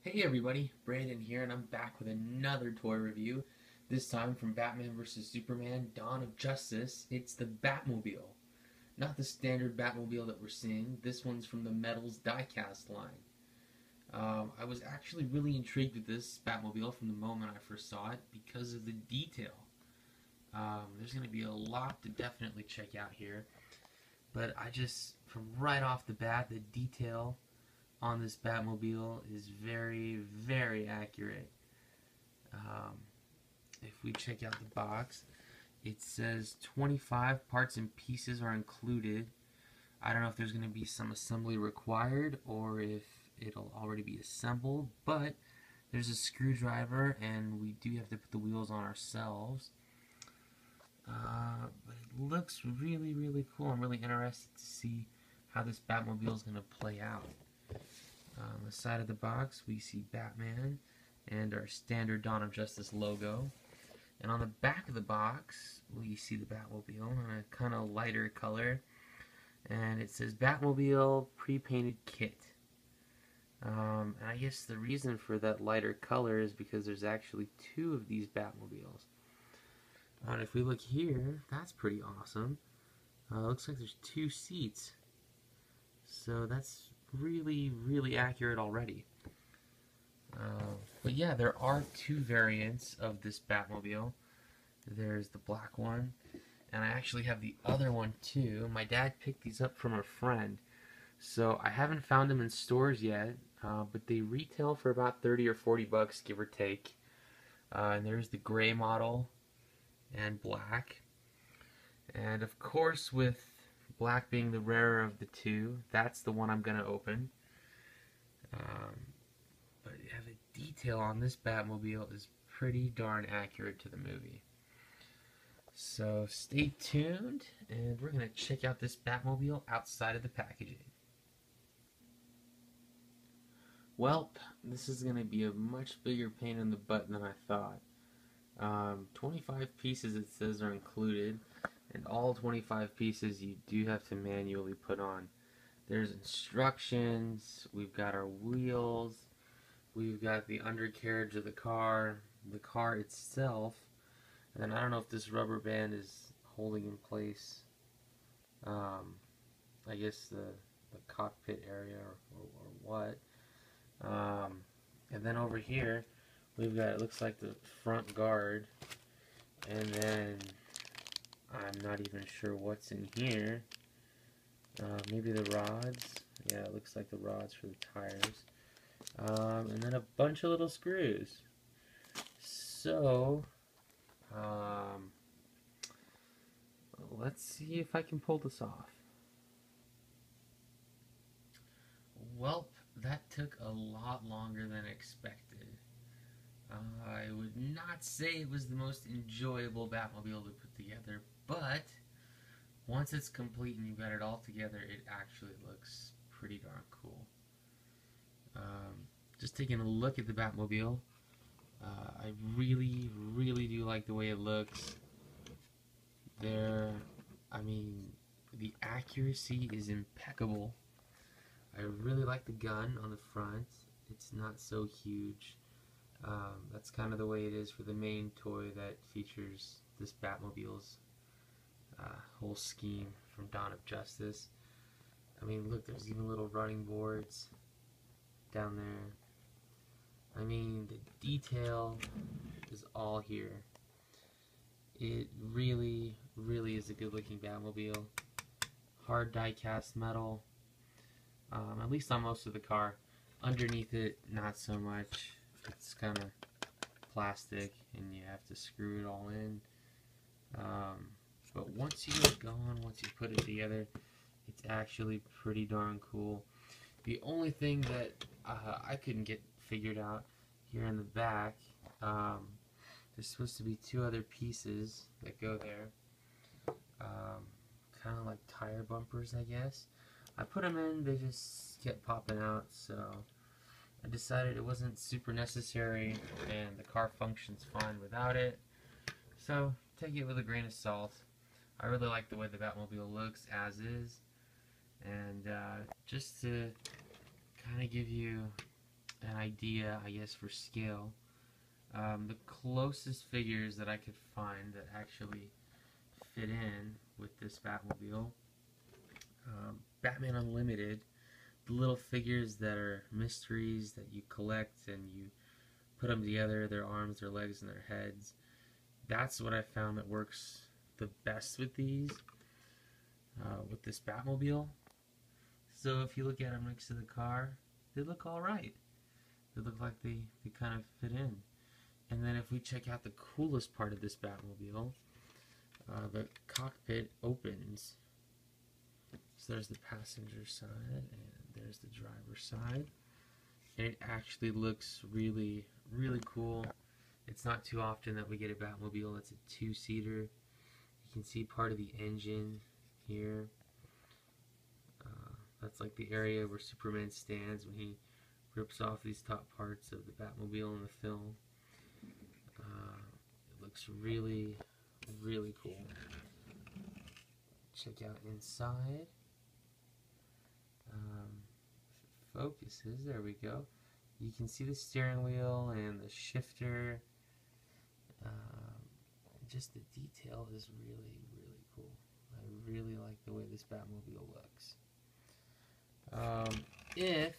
Hey everybody, Brandon here, and I'm back with another toy review. This time from Batman vs. Superman Dawn of Justice. It's the Batmobile. Not the standard Batmobile that we're seeing. This one's from the Metals diecast line. I was actually really intrigued with this Batmobile from the moment I first saw it because of the detail. There's going to be a lot to definitely check out here. But from right off the bat, the detail on this Batmobile is very, very accurate. Um, if we check out the box, it says 25 parts and pieces are included. I don't know if there's going to be some assembly required or if it'll already be assembled, but there's a screwdriver and we do have to put the wheels on ourselves. But it looks really, really cool. I'm really interested to see how this Batmobile is going to play out. On the side of the box, we see Batman and our standard Dawn of Justice logo. And on the back of the box, we see the Batmobile in a kind of lighter color. And it says Batmobile pre-painted kit. And I guess the reason for that lighter color is because there's actually two of these Batmobiles. And if we look here, that's pretty awesome. Looks like there's two seats. So that's really, really accurate already. But yeah, there are two variants of this Batmobile. There's the black one, and I actually have the other one too. My dad picked these up from a friend, so I haven't found them in stores yet, but they retail for about 30 or 40 bucks, give or take. And there's the gray model and black. And of course, with black being the rarer of the two, that's the one I'm going to open. But yeah, the detail on this Batmobile is pretty darn accurate to the movie. So stay tuned, and we're going to check out this Batmobile outside of the packaging. Well, this is going to be a much bigger pain in the butt than I thought. 25 pieces it says are included, and all 25 pieces you do have to manually put on. There's instructions, we've got our wheels, we've got the undercarriage of the car itself, and then I don't know if this rubber band is holding in place, I guess the cockpit area or what. And then over here, we've got, it looks like the front guard, and then I'm not even sure what's in here. Maybe the rods. Yeah, it looks like the rods for the tires. And then a bunch of little screws. So, let's see if I can pull this off. Welp, that took a lot longer than expected. I would not say it was the most enjoyable Batmobile to put together, but once it's complete and you've got it all together, it actually looks pretty darn cool. Just taking a look at the Batmobile, I really, really do like the way it looks. I mean, the accuracy is impeccable. I really like the gun on the front. It's not so huge. That's kind of the way it is for the main toy that features this Batmobile's whole scheme from Dawn of Justice. I mean, look, there's even little running boards down there. I mean, the detail is all here. It really, really is a good looking Batmobile. Hard die cast metal, at least on most of the car. Underneath it, not so much. It's kind of plastic and you have to screw it all in. But once you get going, once you put it together, it's actually pretty darn cool. The only thing that I couldn't get figured out here in the back, there's supposed to be two other pieces that go there. Kind of like tire bumpers, I guess. I put them in, they just kept popping out, so I decided it wasn't super necessary and the car functions fine without it. So take it with a grain of salt. I really like the way the Batmobile looks as is, and just to kind of give you an idea, I guess, for scale. The closest figures that I could find that actually fit in with this Batmobile, Batman Unlimited, the little figures that are mysteries that you collect and you put them together, their arms, their legs, and their heads. That's what I found that works the best with these, with this Batmobile. So if you look at them next to the car, they look alright. They look like they kind of fit in. And then if we check out the coolest part of this Batmobile, the cockpit opens. So there's the passenger side and there's the driver's side. And it actually looks really, really cool. It's not too often that we get a Batmobile that's a two-seater. You can see part of the engine here. That's like the area where Superman stands when he rips off these top parts of the Batmobile in the film. It looks really, really cool. Check out inside. If it focuses, there we go. You can see the steering wheel and the shifter. Just the detail is really, really cool. I really like the way this Batmobile looks. If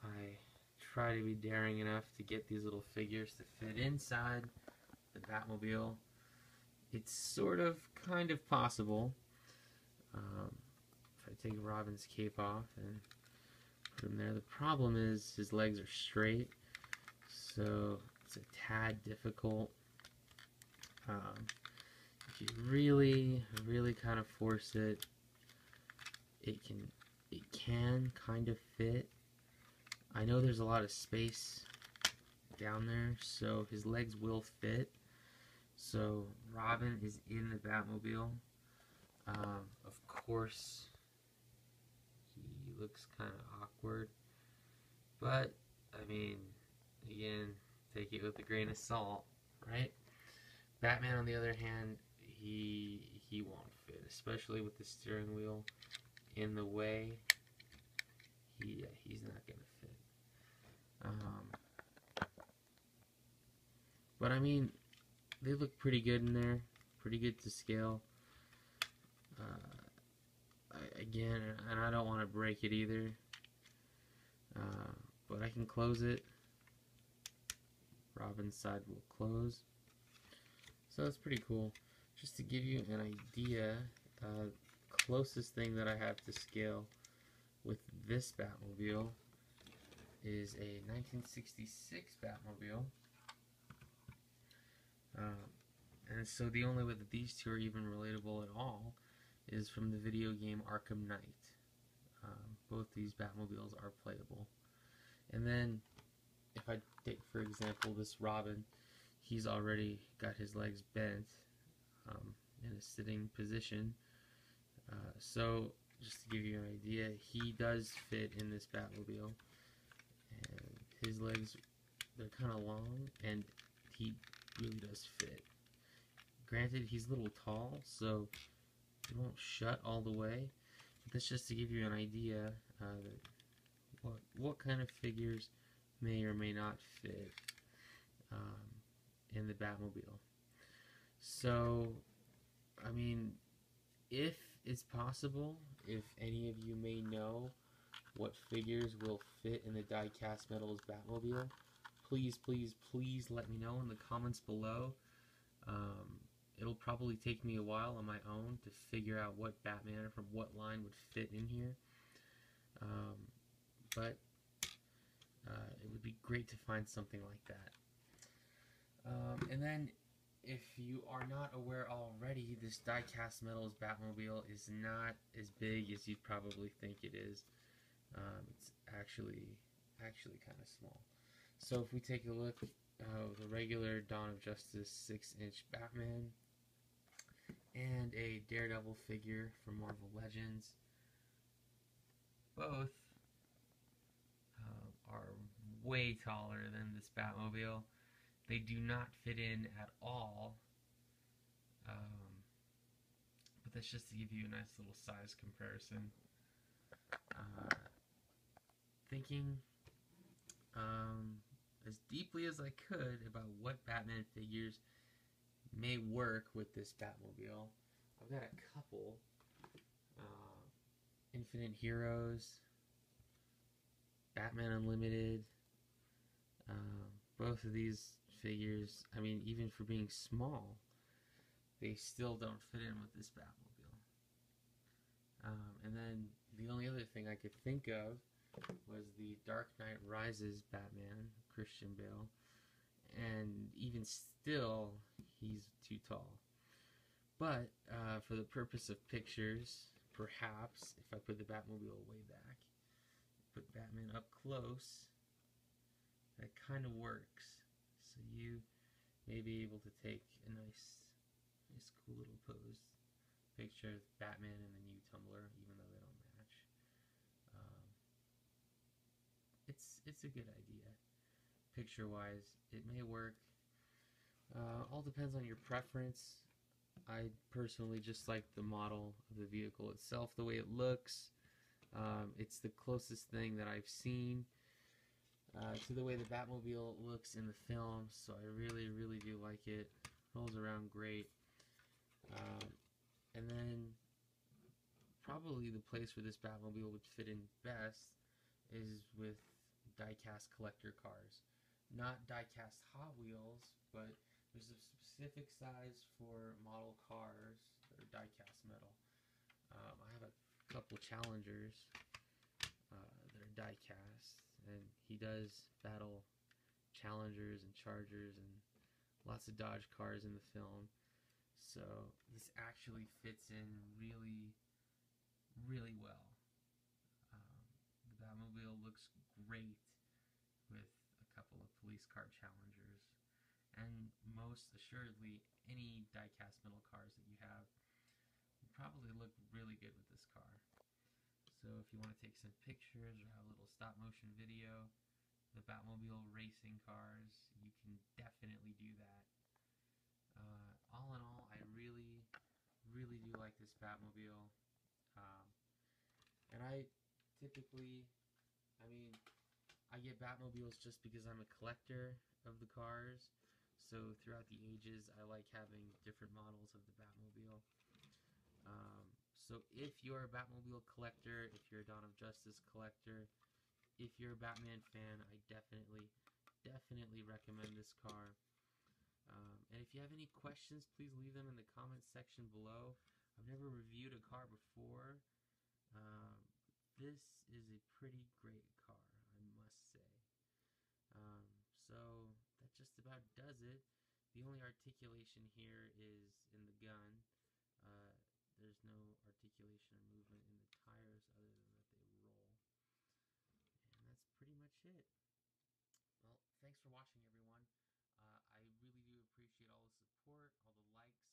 I try to be daring enough to get these little figures to fit inside the Batmobile, it's sort of, kind of possible. If I take Robin's cape off and put him there, the problem is his legs are straight, so it's a tad difficult. If you really, really kind of force it, it can kind of fit. I know there's a lot of space down there, so his legs will fit. So Robin is in the Batmobile. Of course, he looks kind of awkward, but I mean, again, take it with a grain of salt, right? Batman, on the other hand, he won't fit, especially with the steering wheel in the way. He's not gonna fit. But I mean, they look pretty good in there, pretty good to scale. Again, and I don't want to break it either, but I can close it. Robin's side will close. So that's pretty cool. Just to give you an idea, closest thing that I have to scale with this Batmobile is a 1966 Batmobile. And so the only way that these two are even relatable at all is from the video game Arkham Knight. Both these Batmobiles are playable. And then if I take, for example, this Robin, he's already got his legs bent in a sitting position. So just to give you an idea, he does fit in this Batmobile. And his legs, they're kind of long, and he really does fit. Granted, he's a little tall, so it won't shut all the way. But that's just to give you an idea what kind of figures may or may not fit in the Batmobile. So, I mean, if it's possible, if any of you may know what figures will fit in the die-cast metals Batmobile, please, please, please let me know in the comments below. It'll probably take me a while on my own to figure out what Batman from what line would fit in here. But it would be great to find something like that. And then, if you are not aware already, this die-cast metals Batmobile is not as big as you'd probably think it is. It's actually kind of small. So if we take a look, the regular Dawn of Justice 6-inch Batman and a Daredevil figure from Marvel Legends, both are way taller than this Batmobile. They do not fit in at all, but that's just to give you a nice little size comparison. Thinking as deeply as I could about what Batman figures may work with this Batmobile. I've got a couple. Uh, Infinite Heroes, Batman Unlimited. Both of these figures, I mean, even for being small, they still don't fit in with this Batmobile. And then the only other thing I could think of was the Dark Knight Rises Batman, Christian Bale, and even still, he's too tall. But for the purpose of pictures, perhaps if I put the Batmobile way back, put Batman up close, that kind of works. So you may be able to take a nice, cool little pose picture of Batman and the new Tumbler, even though they don't match. Um, it's a good idea. Picture-wise, it may work. All depends on your preference. I personally just like the model of the vehicle itself, the way it looks. It's the closest thing that I've seen to the way the Batmobile looks in the film, so I really, really do like it. Rolls around great. And then probably the place where this Batmobile would fit in best is with die-cast collector cars. Not die-cast Hot Wheels, but there's a specific size for model cars that are die-cast metal. I have a couple Challengers that are die-cast, and he does battle Challengers and Chargers and lots of Dodge cars in the film. So this actually fits in really, really well. The Batmobile looks great with a couple of police car Challengers, and most assuredly, any die-cast metal cars that you have will probably look really good with this car. So if you want to take some pictures or have a little stop-motion video, the Batmobile racing cars, you can definitely do that. All in all, I really, really do like this Batmobile. Um, and I typically, I mean, I get Batmobiles just because I'm a collector of the cars. So throughout the ages, I like having different models of the Batmobile. So if you're a Batmobile collector, if you're a Dawn of Justice collector, if you're a Batman fan, I definitely recommend this car. And if you have any questions, please leave them in the comments section below. I've never reviewed a car before. Um, this is a pretty great car, I must say. So that just about does it. The only articulation here is in the gun. Uh, there's no articulation or movement in the tires other than that they roll. And that's pretty much it. Well, thanks for watching, everyone. I really do appreciate all the support, all the likes,